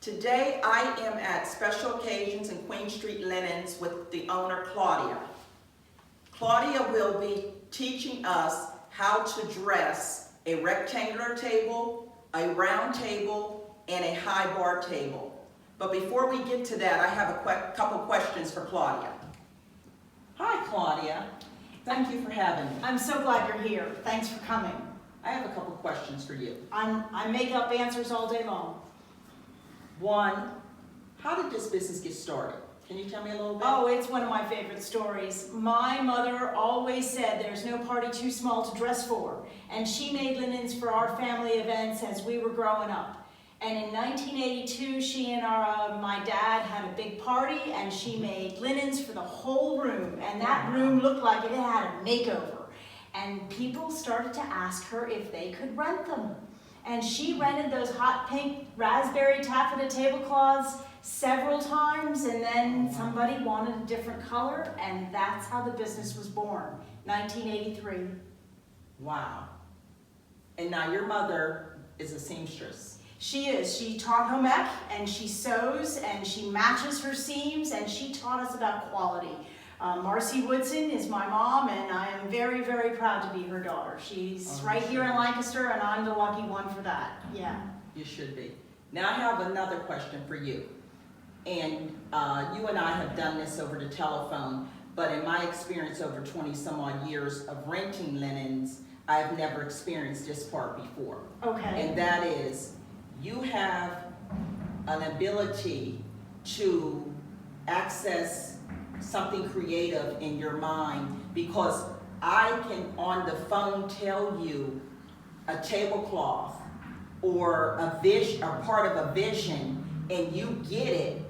Today I am at Special Occasions in Queen Street Linens with the owner, Claudia. Claudia will be teaching us how to dress a rectangular table, a round table, and a high bar table. But before we get to that, I have a couple questions for Claudia. Hi, Claudia. Thank you for having me. I'm so glad you're here. Thanks for coming. I have a couple questions for you. I make up answers all day long. One, how did this business get started? Can you tell me a little bit? Oh, it's one of my favorite stories. My mother always said there's no party too small to dress for, and she made linens for our family events as we were growing up. And in 1982, she and my dad had a big party, and she made linens for the whole room, and that room looked like it had a makeover. And people started to ask her if they could rent them. And she rented those hot pink raspberry taffeta tablecloths several times, and then somebody wanted a different color, and that's how the business was born, 1983. Wow. And now your mother is a seamstress. She is. She taught home ec, and she sews, and she matches her seams, and she taught us about quality. Marcy Woodson is my mom, and I am very, very proud to be her daughter. She's right here in Lancaster, and I'm the lucky one for that. Yeah. You should be. Now I have another question for you. And you and I have done this over the telephone, but in my experience over 20 some odd years of renting linens, I've never experienced this part before. Okay. And that is, you have an ability to access something creative in your mind, because I can on the phone tell you a tablecloth or a vision or part of a vision, and you get it,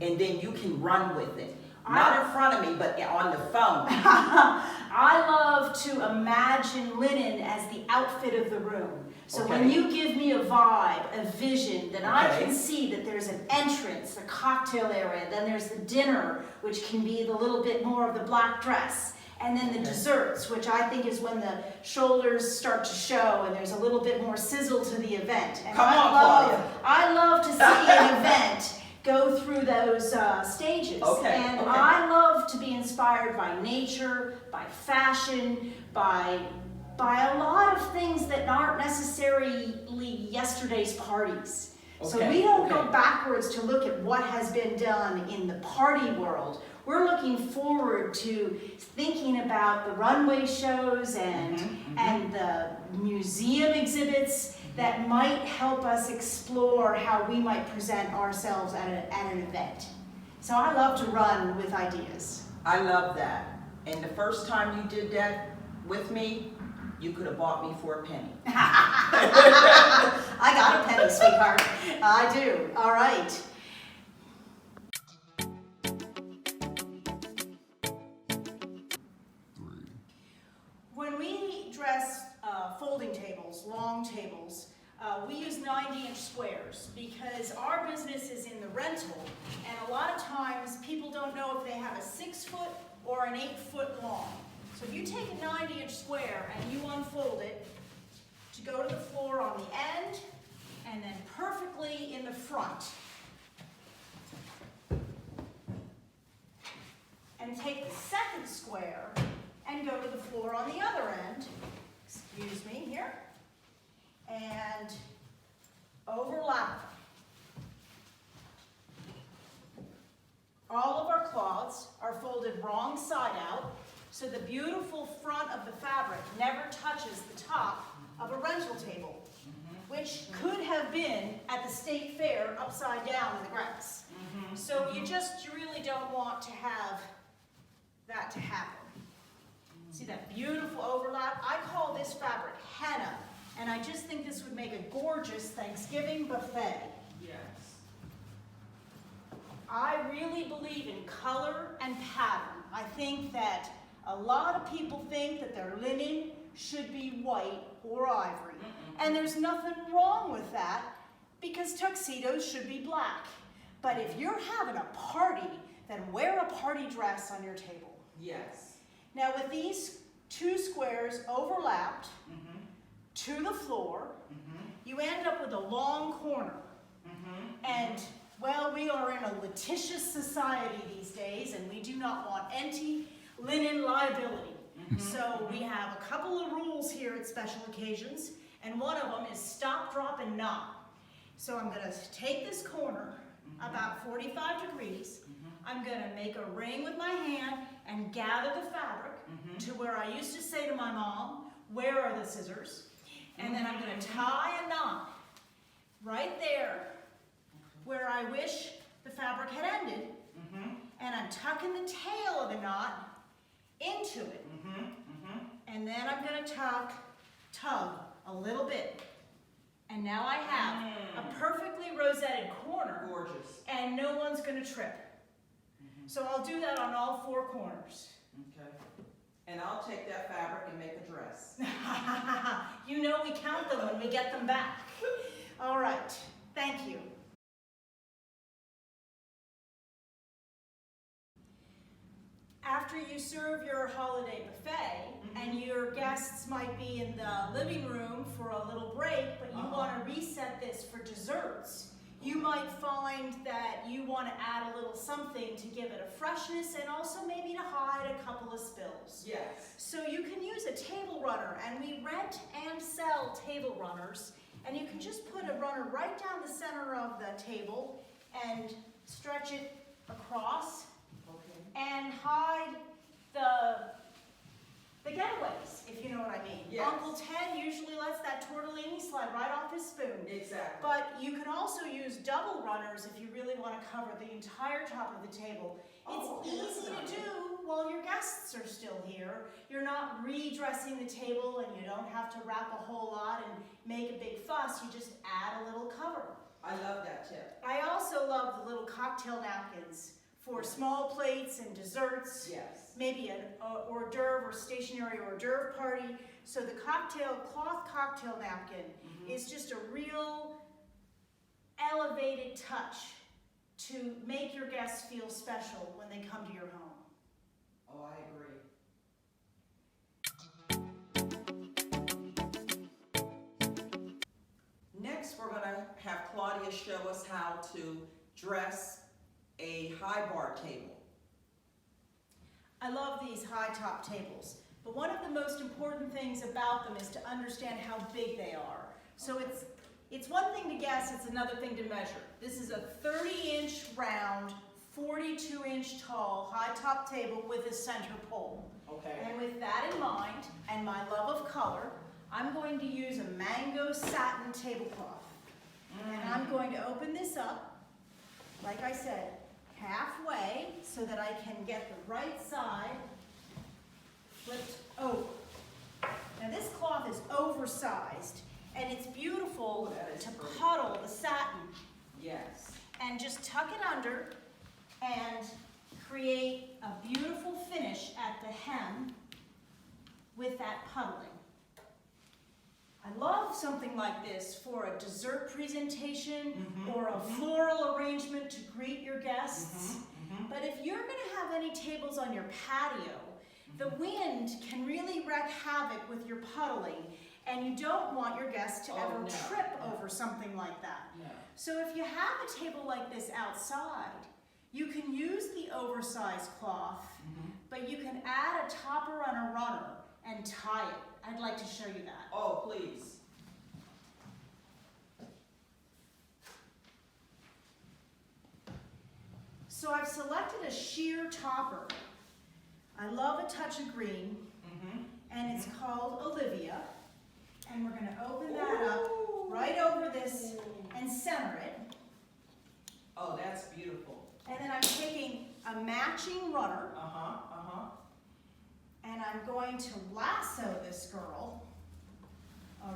and then you can run with it. Not in front of me, but on the phone. I love to imagine linen as the outfit of the room. So when you give me a vibe, a vision, then I can see that there's an entrance, a cocktail area, then there's the dinner, which can be the little bit more of the black dress, and then the desserts, which I think is when the shoulders start to show and there's a little bit more sizzle to the event. And I love to see an event go through those stages. I love to be inspired by nature, by fashion, by a lot of things that aren't necessarily yesterday's parties. So we don't go backwards to look at what has been done in the party world. We're looking forward to thinking about the runway shows and the museum exhibits that might help us explore how we might present ourselves at an event. So I love to run with ideas. I love that. And the first time you did that with me, you could have bought me for a penny. I got a penny, sweetheart. I do. All right. When we dress folding tables, long tables, we use 90-inch squares because our business is in the rental, and a lot of times people don't know if they have a 6-foot or an 8-foot long. So if you take a 90-inch square and you unfold it to go to the floor on the end and then perfectly in the front, and take the second square and go to the floor on the other end, excuse me here, and overlap. All of our cloths are folded wrong side out, so the beautiful front of the fabric never touches the top of a rental table, which could have been at the state fair upside down in the grass. So you really don't want to have that to happen. See that beautiful overlap? I call this fabric henna, and I just think this would make a gorgeous Thanksgiving buffet. Yes. I really believe in color and pattern. I think that a lot of people think that their linen should be white or ivory. And there's nothing wrong with that, because tuxedos should be black. But if you're having a party, then wear a party dress on your table. Yes. Now with these 2 squares overlapped to the floor, you end up with a long corner. And, well, we are in a litigious society these days, and we do not want anti-linen liability. So we have a couple of rules here at special occasions, and one of them is stop, drop, and knot. So I'm going to take this corner about 45 degrees. I'm going to make a ring with my hand and gather the fabric to where I used to say to my mom, where are the scissors? And then I'm going to tie a knot right there where I wish the fabric had ended. And I'm tucking the tail of the knot into it. And then I'm going to tug a little bit. And now I have a perfectly rosetted corner. Gorgeous. And no one's going to trip. So I'll do that on all 4 corners. Okay. And I'll take that fabric and make a dress. You know we count them when we get them back. All right. Thank you. After you serve your holiday buffet, and your guests might be in the living room for a little break, but you want to reset this for desserts, you might find that you want to add a little something to give it a freshness and also maybe to hide a couple of spills. Yes. So you can use a table runner, and we rent and sell table runners, and you can just put a runner right down the center of the table and stretch it across. And hide the getaways, if you know what I mean. Yes. Uncle Ted usually lets that tortellini slide right off his spoon. Exactly. But you can also use double runners if you really want to cover the entire top of the table. It's easy to do while your guests are still here. You're not redressing the table, and you don't have to wrap a whole lot and make a big fuss. You just add a little cover. I love that tip. I also love the little cocktail napkins for small plates and desserts. Yes. Maybe an hors d'oeuvre or stationary hors d'oeuvre party. So the cloth cocktail napkin is just a real elevated touch to make your guests feel special when they come to your home. Oh, I agree. Next, we're going to have Claudia show us how to dress a high bar table. I love these high top tables, but one of the most important things about them is to understand how big they are. So it's one thing to guess, it's another thing to measure. This is a 30-inch round, 42-inch tall high top table with a center pole. Okay. And with that in mind, and my love of color, I'm going to use a mango satin tablecloth. And I'm going to open this up, like I said, halfway so that I can get the right side flipped over. Now this cloth is oversized, and it's beautiful to puddle the satin. Yes. And just tuck it under and create a beautiful finish at the hem with that puddling. I love something like this for a dessert presentation or a floral arrangement to greet your guests. But if you're going to have any tables on your patio, the wind can really wreak havoc with your puddling, and you don't want your guests to ever trip over something like that. No. So if you have a table like this outside, you can use the oversized cloth, but you can add a topper on a runner and tie it. I'd like to show you that. Oh, please. So I've selected a sheer topper. I love a touch of green, and it's called Olivia. And we're going to open that up right over this and center it. Oh, that's beautiful. And then I'm taking a matching runner, and I'm going to lasso this girl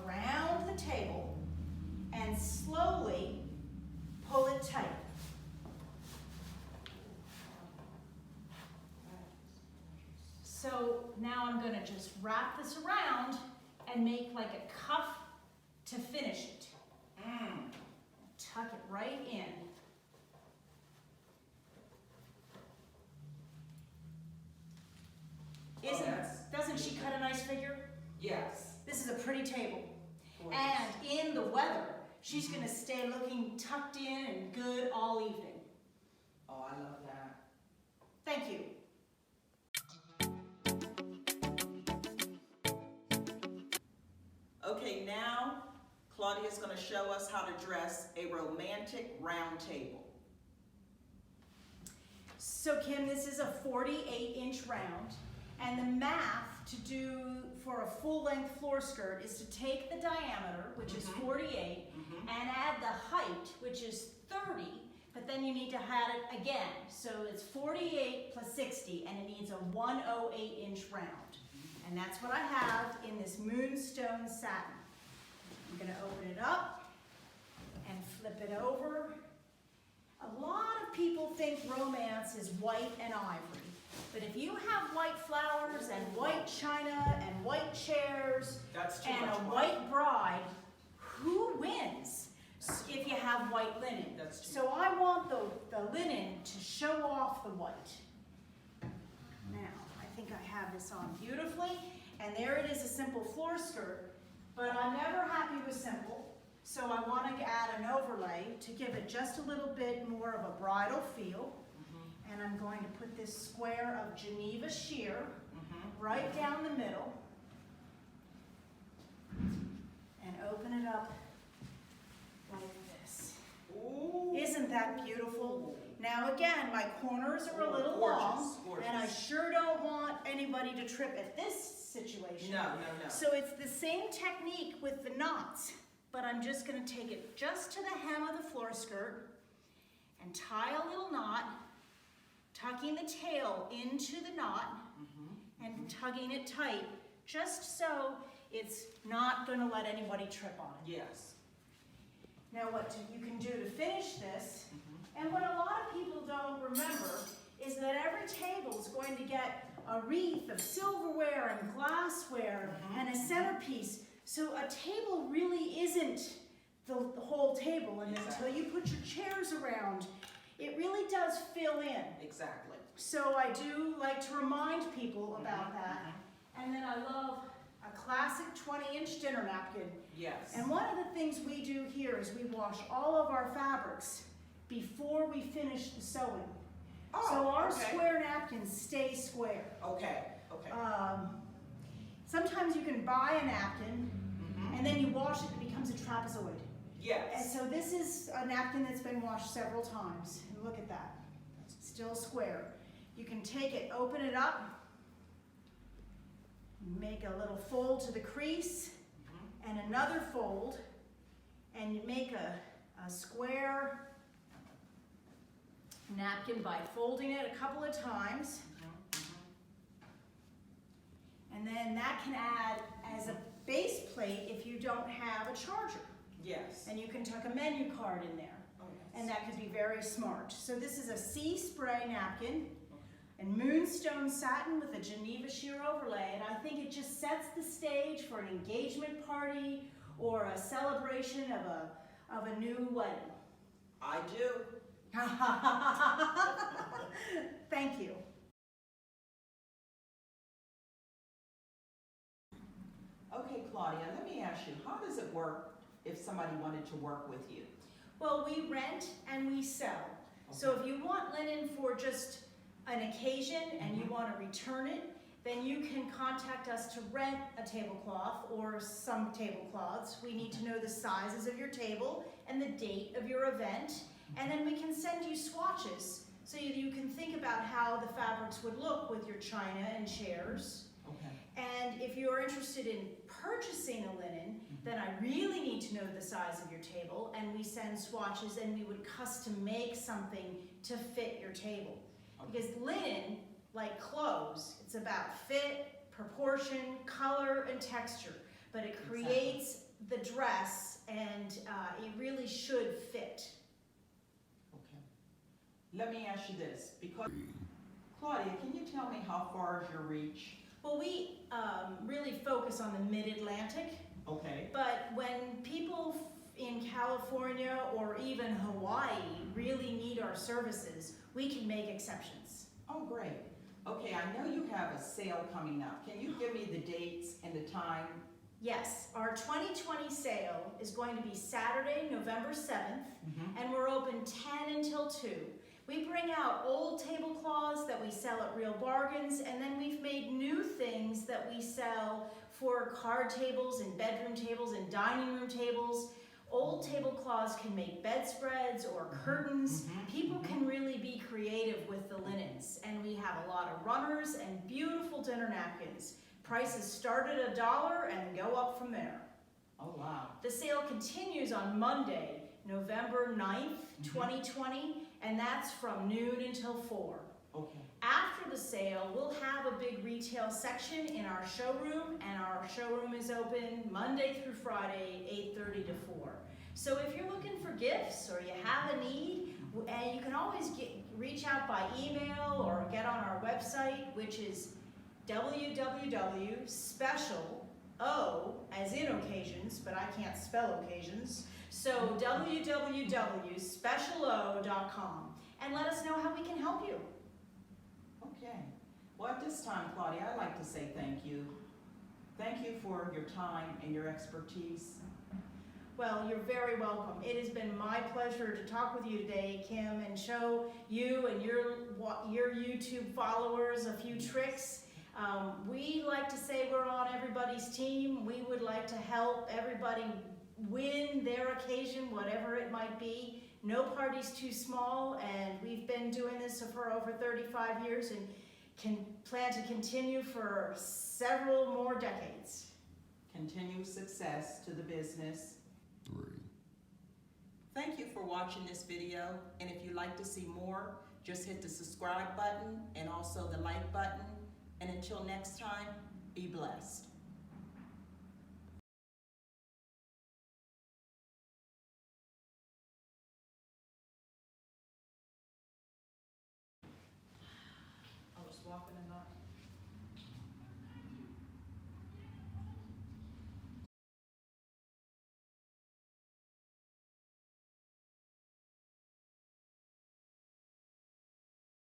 around the table and slowly pull it tight. So now I'm going to just wrap this around and make like a cuff to finish it. Tuck it right in. Doesn't she cut a nice figure? Yes. This is a pretty table. Gorgeous. And in the weather, She's gonna stay looking tucked in and good all evening. Oh, I love that. Thank you. Okay, now Claudia's going to show us how to dress a romantic round table. So Kim, this is a 48-inch round, and the math to do for a full-length floor skirt is to take the diameter, which is 48, and add the height, which is 30, but then you need to add it again. So it's 48 plus 60, and it needs a 108-inch round. And that's what I have in this moonstone satin. I'm going to open it up and flip it over. A lot of people think romance is white and ivory, but if you have white flowers and white china and white chairs and a white bride, who wins if you have white linen? That's true. So I want the linen to show off the white. Now, I think I have this on beautifully, and there it is, a simple floor skirt, but I'm never happy with simple. So I want to add an overlay to give it just a little bit more of a bridal feel. And I'm going to put this square of Geneva sheer right down the middle and open it up like this. Ooh. Isn't that beautiful? Now again, my corners are a little long, gorgeous. and I sure don't want anybody to trip at this situation. No, no, no. So it's the same technique with the knots. But I'm just going to take it just to the hem of the floor skirt and tie a little knot, tucking the tail into the knot and tugging it tight, just so it's not going to let anybody trip on it. Yes. Now what you can do to finish this, and what a lot of people don't remember, is that every table is going to get a wreath of silverware and glassware and a centerpiece. So a table really isn't the whole table, and until you put your chairs around, it really does fill in. Exactly. So I do like to remind people about that. And then I love a classic 20-inch dinner napkin. Yes. And one of the things we do here is we wash all of our fabrics before we finish the sewing. Oh, so our okay. square napkins stay square. Okay, okay. Sometimes you can buy a napkin and then you wash it, it becomes a trapezoid. Yes. And so this is a napkin that's been washed several times. And look at that, still square. You can take it, open it up, make a little fold to the crease, and another fold, and you make a square napkin by folding it a couple of times. And then that can add as a base plate if you don't have a charger. Yes. And you can tuck a menu card in there. Oh, yes. And that could be very smart. So this is a sea spray napkin and moonstone satin with a Geneva sheer overlay. And I think it just sets the stage for an engagement party or a celebration of a new wedding. I do. Thank you. Okay, Claudia, let me ask you, how does it work if somebody wanted to work with you? Well, we rent and we sell. Okay. So if you want linen for just an occasion and you want to return it, then you can contact us to rent a tablecloth or some tablecloths. We need to know the sizes of your table and the date of your event, and then we can send you swatches so you can think about how the fabrics would look with your china and chairs. Okay. And if you're interested in purchasing a linen, then I really need to know the size of your table, and we send swatches and we would custom make something to fit your table. Okay. Because linen, like clothes, it's about fit, proportion, color, and texture, but it creates the dress, and it really should fit. Okay. Let me ask you this, because Claudia, can you tell me how far is your reach? Well, we really focus on the mid-Atlantic. Okay. But when people in California or even Hawaii really need our services, we can make exceptions. Oh, great. Okay, I know you have a sale coming up. Can you give me the dates and the time Yes, our 2020 sale is going to be Saturday, November 7th, Mm-hmm. and we're open 10 until 2. We bring out old tablecloths that we sell at Real Bargains, and then we've made new things that we sell for card tables and bedroom tables and dining room tables. Old tablecloths can make bedspreads or curtains. Mm-hmm. People can really be creative with the linens, and we have a lot of runners and beautiful dinner napkins. Prices start at $1 and go up from there. Oh, wow. The sale continues on Monday, November 9th, 2020, and that's from noon until 4. Okay. After the sale, we'll have a big retail section in our showroom, and our showroom is open Monday through Friday, 8:30 to 4. So if you're looking for gifts or you have a need, and you can always reach out by email or get on our website, which is www.special, O as in occasions, but I can't spell occasions, so www.specialo.com, and let us know how we can help you. Okay. Well, at this time, Claudia, I'd like to say thank you. Thank you for your time and your expertise. Well, you're very welcome. It has been my pleasure to talk with you today, Kim, and show you and your YouTube followers a few tricks. We like to say we're on everybody's team. We would like to help everybody win their occasion, whatever it might be. No party's too small, and we've been doing this for over 35 years and can plan to continue for several more decades. Continued success to the business. 3. Thank you for watching this video, and if you'd like to see more, just hit the subscribe button and also the like button. And until next time, be blessed. I was walking and not